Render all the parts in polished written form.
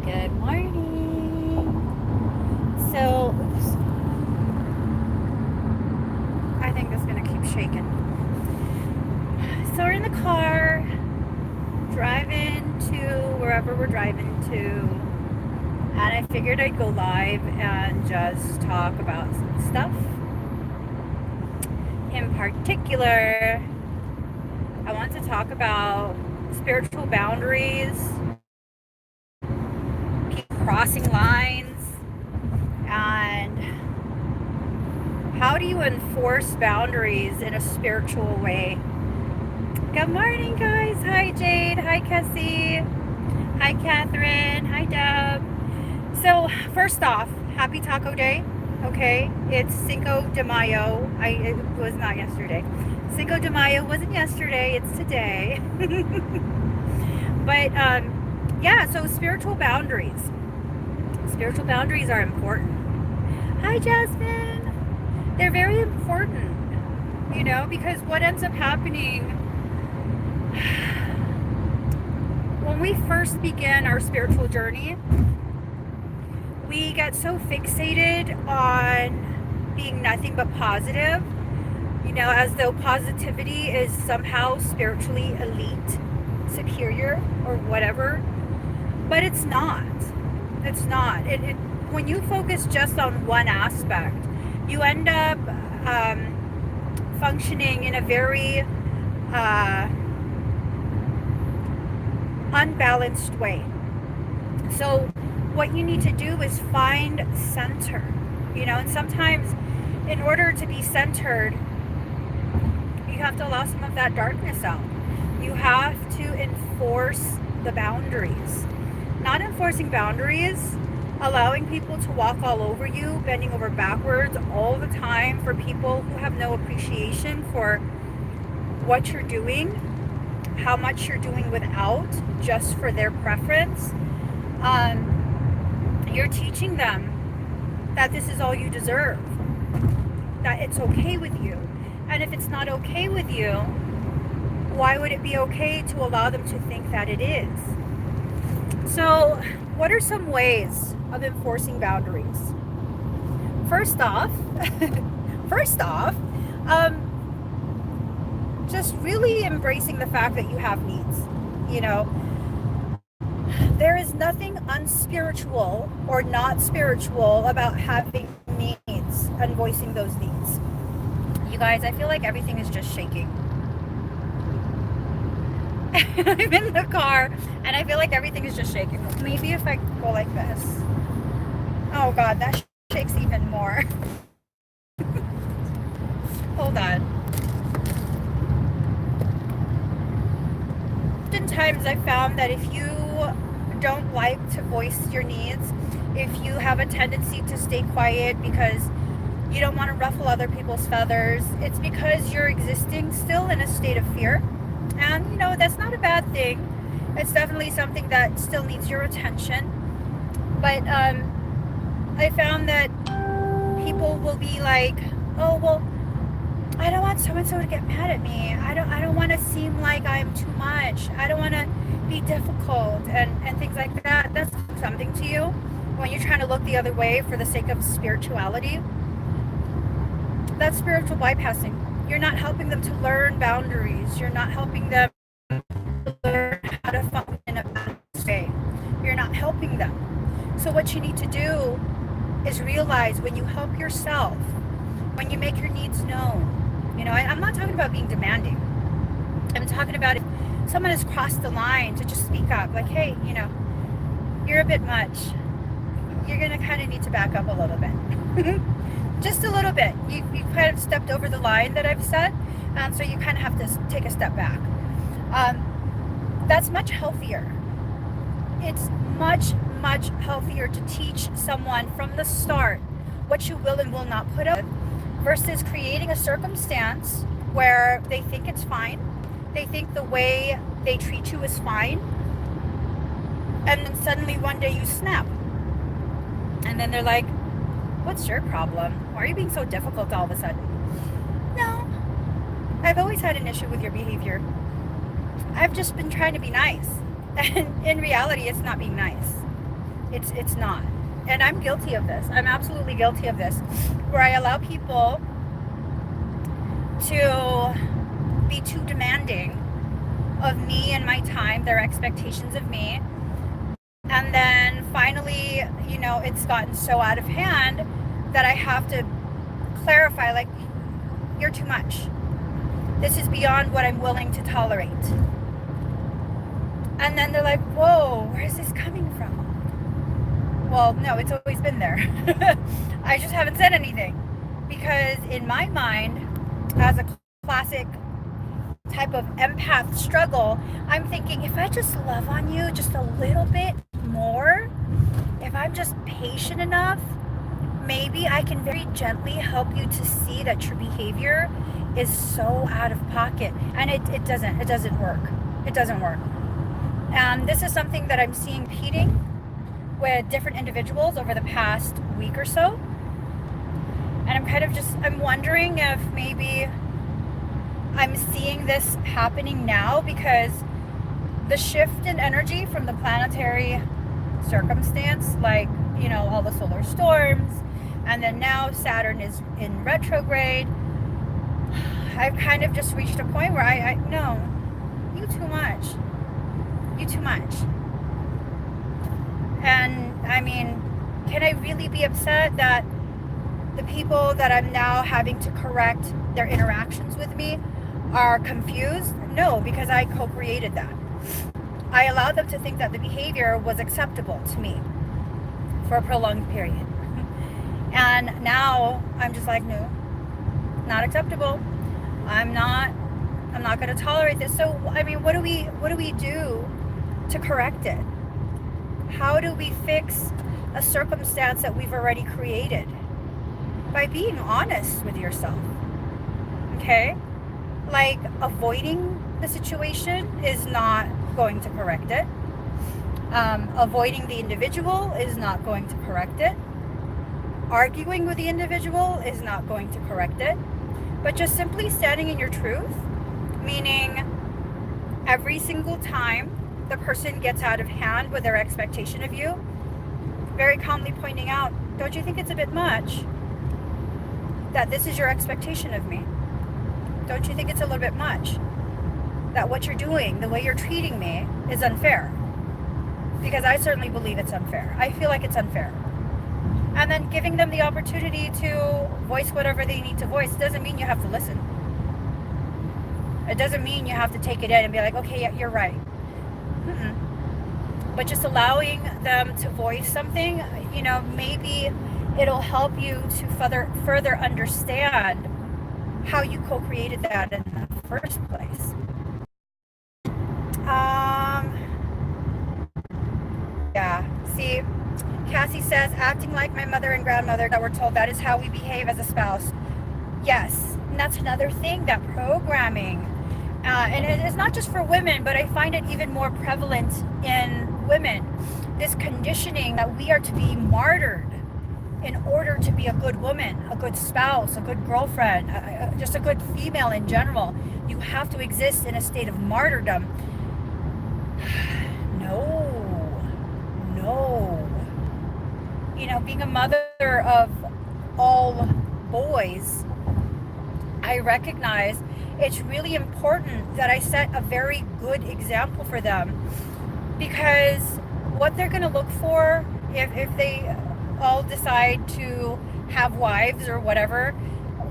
Good morning. So, oops, I think it's gonna keep shaking. So we're in the car, driving to wherever we're driving to, and I figured I'd go live and just talk about some stuff. In particular, I want to talk about spiritual boundaries, people crossing lines, and how do you enforce boundaries in a spiritual way? Good morning, guys. Hi, Jade. Hi, Cassie. Hi, Catherine. Hi, Deb. So, first off, happy Taco Day. Okay, it's Cinco de Mayo. It was not yesterday. Cinco de Mayo wasn't yesterday. It's today. But yeah. So spiritual boundaries. Spiritual boundaries are important. Hi, Jasmine. They're very important. Because what ends up happening when we first begin our spiritual journey, we get so fixated on being nothing but positive, as though positivity is somehow spiritually elite, superior, or whatever. But it's not. It's not. When you focus just on one aspect, you end up functioning in a very unbalanced way. So what you need to do is find center, and sometimes in order to be centered, you have to allow some of that darkness out. You have to enforce the boundaries. Not enforcing boundaries, allowing people to walk all over you, bending over backwards all the time for people who have no appreciation for what you're doing, how much you're doing without, just for their preference. You're teaching them that this is all you deserve, that it's okay with you. And if it's not okay with you, why would it be okay to allow them to think that it is? So, what are some ways of enforcing boundaries? First off, just really embracing the fact that you have needs. There is nothing unspiritual or not spiritual about having needs and voicing those needs. You guys, I feel like everything is just shaking. I'm in the car and I feel like everything is just shaking. Maybe if I go like this. Oh God, that shakes even more. Hold on. Oftentimes I found that if you don't like to voice your needs, if you have a tendency to stay quiet because you don't want to ruffle other people's feathers, it's because you're existing still in a state of fear. And that's not a bad thing. It's definitely something that still needs your attention. But I found that people will be like, oh well, I don't want so and so to get mad at me. I don't want to seem like I'm too much. I don't want to be difficult and things like that. That's something to you when you're trying to look the other way for the sake of spirituality. That's spiritual bypassing. You're not helping them to learn boundaries. You're not helping them to learn how to function in a balanced way. You're not helping them. So what you need to do is realize when you help yourself, when you make your needs known. I'm not talking about being demanding. I'm talking about if someone has crossed the line, to just speak up. Like, hey, you're a bit much. You're going to kind of need to back up a little bit. Just a little bit. You kind of stepped over the line that I've set, so you kind of have to take a step back. That's much healthier. It's much, much healthier to teach someone from the start what you will and will not put up with, versus creating a circumstance where they think it's fine. They think the way they treat you is fine. And then suddenly one day you snap. And then they're like, what's your problem? Why are you being so difficult all of a sudden? No, I've always had an issue with your behavior. I've just been trying to be nice. And in reality, it's not being nice. It's not. And I'm guilty of this. I'm absolutely guilty of this, where I allow people to be too demanding of me and my time, their expectations of me. And then finally, it's gotten so out of hand that I have to clarify, like, you're too much. This is beyond what I'm willing to tolerate. And then they're like, whoa, where is this coming from? Well, no, it's always been there. I just haven't said anything. Because in my mind, as a classic type of empath struggle, I'm thinking, if I just love on you just a little bit more, if I'm just patient enough, maybe I can very gently help you to see that your behavior is so out of pocket. And it doesn't work. It doesn't work. And this is something that I'm seeing repeating with different individuals over the past week or so. And I'm wondering if maybe I'm seeing this happening now because the shift in energy from the planetary circumstance, like, all the solar storms, and then now Saturn is in retrograde, I've kind of just reached a point where I no, you too much. You too much. And I mean, can I really be upset that the people that I'm now having to correct their interactions with me are confused? No, because I co-created that. I allowed them to think that the behavior was acceptable to me for a prolonged period. And now I'm just like, no, not acceptable. I'm not going to tolerate this. So, I mean, what do we do to correct it? How do we fix a circumstance that we've already created? By being honest with yourself. Okay? Like, avoiding the situation is not going to correct it. Avoiding the individual is not going to correct it. Arguing with the individual is not going to correct it. But just simply standing in your truth, meaning every single time the person gets out of hand with their expectation of you, very calmly pointing out, don't you think it's a bit much that this is your expectation of me? Don't you think it's a little bit much that what you're doing, the way you're treating me, is unfair? Because I certainly believe it's unfair. I feel like it's unfair. And then giving them the opportunity to voice whatever they need to voice doesn't mean you have to listen. It doesn't mean you have to take it in and be like, okay, yeah, you're right. But just allowing them to voice something, maybe it'll help you to further understand how you co-created that in the first place. Yeah, see, Cassie says, acting like my mother and grandmother that were told that is how we behave as a spouse. Yes, and that's another thing, that programming. And it is not just for women, but I find it even more prevalent in women. This conditioning that we are to be martyred in order to be a good woman, a good spouse, a good girlfriend, just a good female in general. You have to exist in a state of martyrdom. No. Being a mother of all boys, I recognize it's really important that I set a very good example for them, because what they're going to look for if they all decide to have wives or whatever,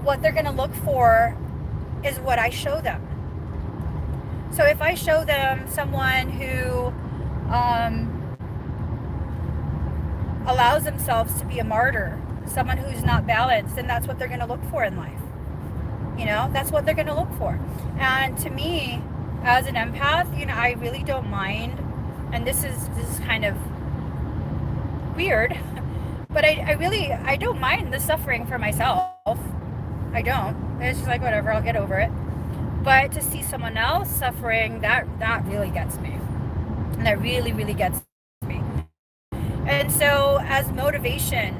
what they're going to look for is what I show them. So if I show them someone who allows themselves to be a martyr, someone who's not balanced, then that's what they're going to look for in life. That's what they're going to look for. And to me, as an empath, I really don't mind, and this is kind of weird, but I don't mind the suffering for myself. I don't. It's just like, whatever, I'll get over it. But to see someone else suffering, that really gets me. And that really, really gets me. And so as motivation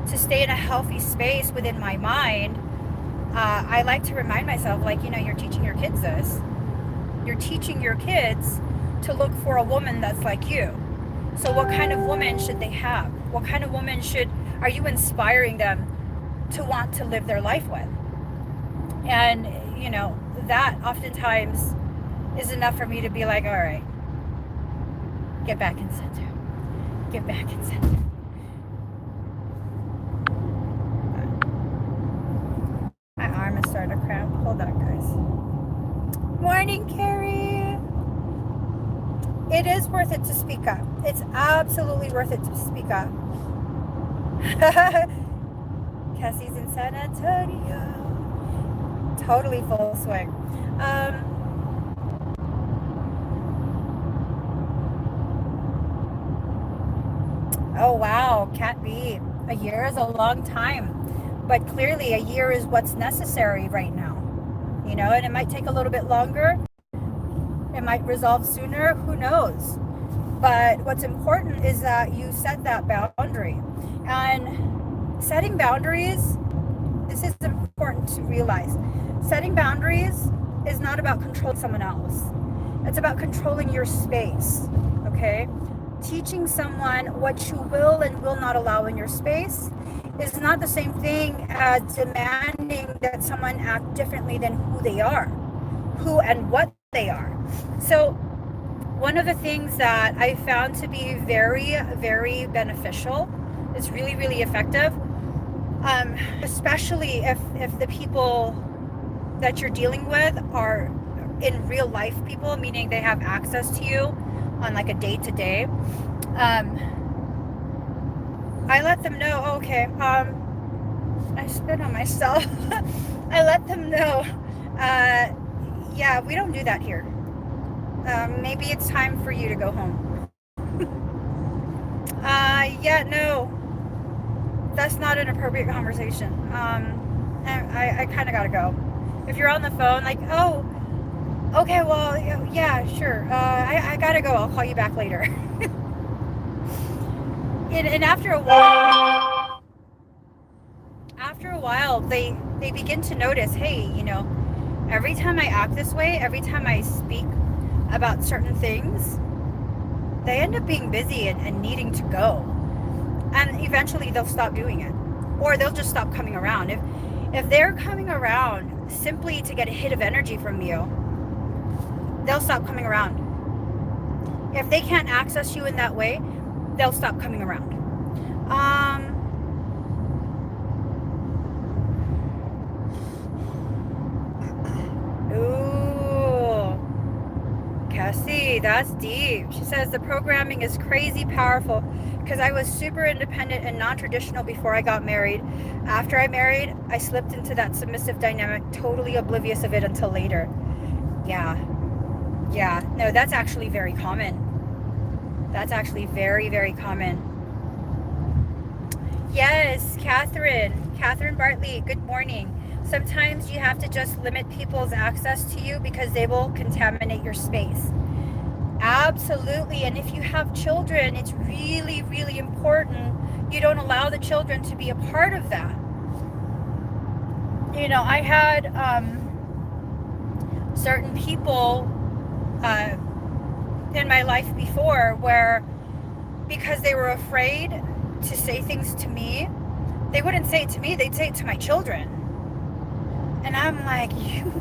to stay in a healthy space within my mind, I like to remind myself, like, you're teaching your kids this. You're teaching your kids to look for a woman that's like you. So what kind of woman should they have? What kind of woman are you inspiring them to want to live their life with? And, that oftentimes is enough for me to be like, all right, get back in center. Get back in center. My arm is starting to cramp. Hold on, guys. Morning, Carrie. It is worth it to speak up. It's absolutely worth it to speak up. Cassie's in San Antonio. Totally full swing. Oh wow, Cat B. A year is a long time, but clearly a year is what's necessary right now. And it might take a little bit longer. It might resolve sooner, who knows? But what's important is that you set that boundary. And setting boundaries, this is important to realize. Setting boundaries is not about controlling someone else. It's about controlling your space, okay? Teaching someone what you will and will not allow in your space is not the same thing as demanding that someone act differently than who they are, who and what they are. So one of the things that I found to be very, very beneficial, is really, really effective, especially if the people that you're dealing with are in real life people, meaning they have access to you on like a day-to-day. I let them know, okay, I spit on myself. I let them know, yeah, we don't do that here. Maybe it's time for you to go home. Yeah, no, that's not an appropriate conversation. I kind of gotta go. If you're on the phone, like, oh, okay, well, yeah, sure. I gotta go. I'll call you back later. And after a while, they begin to notice, hey, every time I act this way, every time I speak about certain things, they end up being busy and needing to go. And eventually they'll stop doing it. Or they'll just stop coming around. If they're coming around simply to get a hit of energy from you, they'll stop coming around. If they can't access you in that way, they'll stop coming around. Ooh, Cassie, that's deep. She says the programming is crazy powerful because I was super independent and non-traditional before I got married. After I married, I slipped into that submissive dynamic, totally oblivious of it until later. Yeah, no, that's actually very common. That's actually very, very common. Yes, Catherine Bartley, good morning. Sometimes you have to just limit people's access to you because they will contaminate your space. Absolutely. And if you have children, it's really, really important you don't allow the children to be a part of that. I had certain people in my life before where, because they were afraid to say things to me, they wouldn't say it to me, they'd say it to my children. And I'm like, you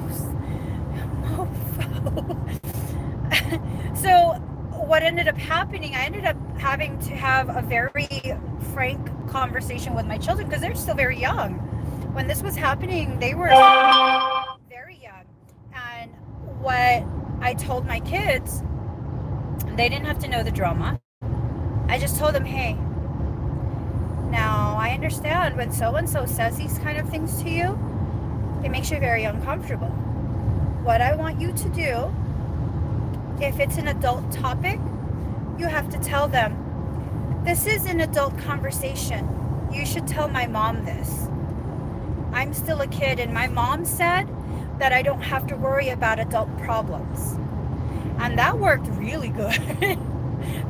mofo. So what ended up happening, I ended up having to have a very frank conversation with my children because they're still very young. When this was happening, they were very young. And what I told my kids, they didn't have to know the drama. I just told them, hey, now I understand when so-and-so says these kind of things to you, it makes you very uncomfortable. What I want you to do, if it's an adult topic, you have to tell them, this is an adult conversation. You should tell my mom this. I'm still a kid and my mom said that I don't have to worry about adult problems. And that worked really good.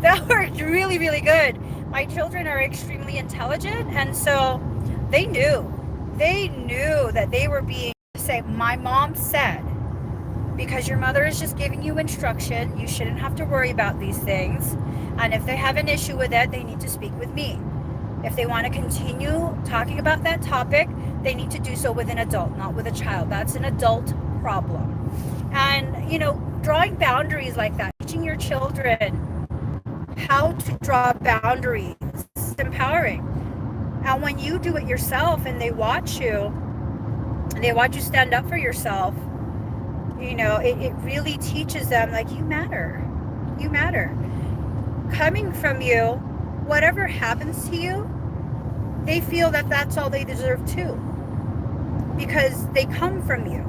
That worked really, really good. My children are extremely intelligent, and so they knew that they were being, say, my mom said, because your mother is just giving you instruction. You shouldn't have to worry about these things. And if they have an issue with it, they need to speak with me. If they want to continue talking about that topic, they need to do so with an adult, not with a child. That's an adult problem. And, drawing boundaries like that, teaching your children how to draw boundaries, is empowering. And when you do it yourself and they watch you stand up for yourself, it really teaches them, like, you matter. You matter. Coming from you, whatever happens to you, they feel that that's all they deserve too, because they come from you.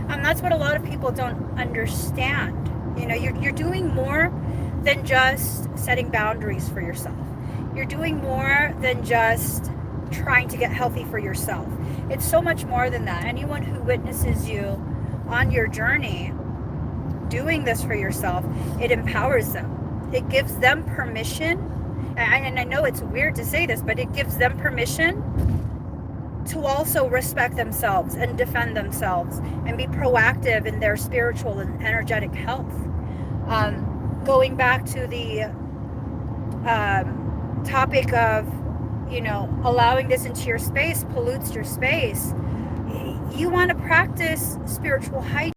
And that's what a lot of people don't understand. You're doing more than just setting boundaries for yourself. You're doing more than just trying to get healthy for yourself. It's so much more than that. Anyone who witnesses you on your journey doing this for yourself, it empowers them. It gives them permission, and I know it's weird to say this, but it gives them permission to also respect themselves and defend themselves and be proactive in their spiritual and energetic health. Going back to the topic of, allowing this into your space pollutes your space. You want to practice spiritual hygiene.